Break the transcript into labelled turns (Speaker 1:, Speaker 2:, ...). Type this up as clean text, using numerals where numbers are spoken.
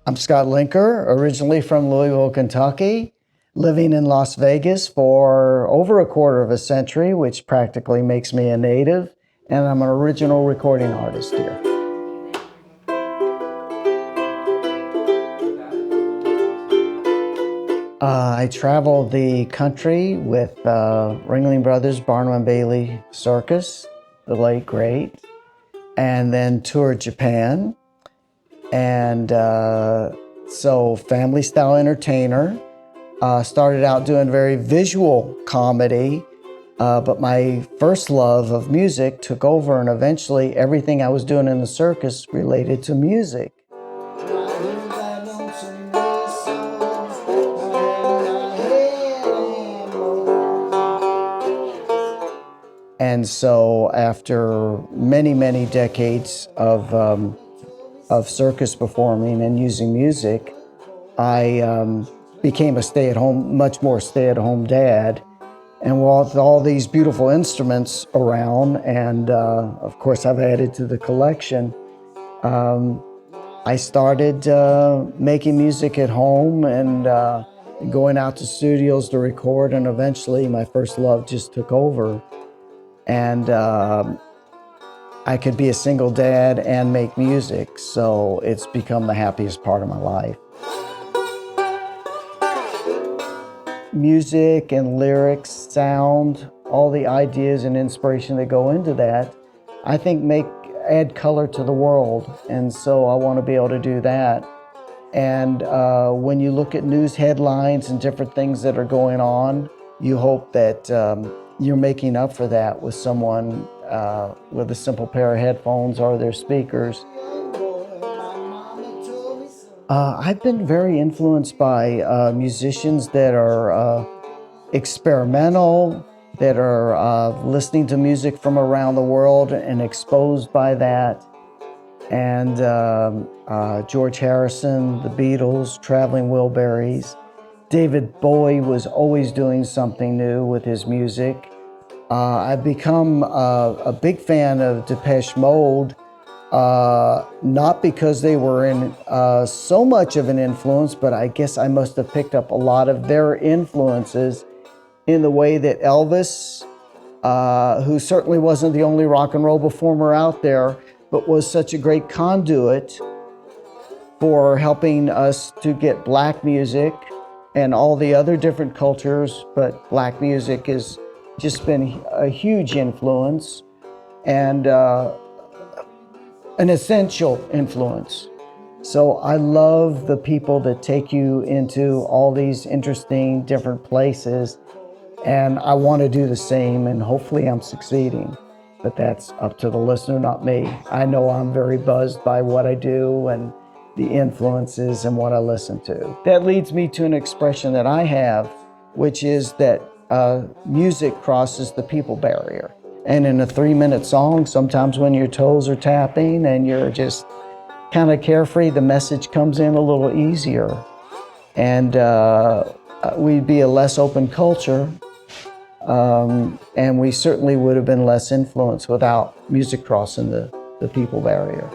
Speaker 1: I'm Scott Linker, originally from Louisville, Kentucky, living in Las Vegas for over a quarter of a century, which practically makes me a native, and I'm an original recording artist here. I traveled the country with Ringling Brothers Barnum and Bailey Circus, the late great, and then toured Japan. And so family style entertainer. Started out doing very visual comedy, but my first love of music took over, and eventually everything I was doing in the circus related to music. And so after many, many decades of circus performing and using music, I became much more stay-at-home dad. And with all these beautiful instruments around, and of course I've added to the collection, I started making music at home and going out to studios to record, and eventually my first love just took over. And I could be a single dad and make music, so it's become the happiest part of my life. Music and lyrics, sound, all the ideas and inspiration that go into that, I think add color to the world, and so I want to be able to do that. And when you look at news headlines and different things that are going on, you hope that you're making up for that with someone with a simple pair of headphones or their speakers. I've been very influenced by musicians that are experimental, that are listening to music from around the world and exposed by that. And George Harrison, the Beatles, Traveling Wilburys. David Bowie was always doing something new with his music. I've become a big fan of Depeche Mode, not because they were in so much of an influence, but I guess I must have picked up a lot of their influences in the way that Elvis, who certainly wasn't the only rock and roll performer out there, but was such a great conduit for helping us to get black music and all the other different cultures, but black music has just been a huge influence and an essential influence. So I love the people that take you into all these interesting different places, and I want to do the same, and hopefully I'm succeeding. But that's up to the listener, not me. I know I'm very buzzed by what I do and the influences and what I listen to. That leads me to an expression that I have, which is that music crosses the people barrier. And in a 3-minute song, sometimes when your toes are tapping and you're just kind of carefree, the message comes in a little easier. And we'd be a less open culture, and we certainly would have been less influenced without music crossing the people barrier.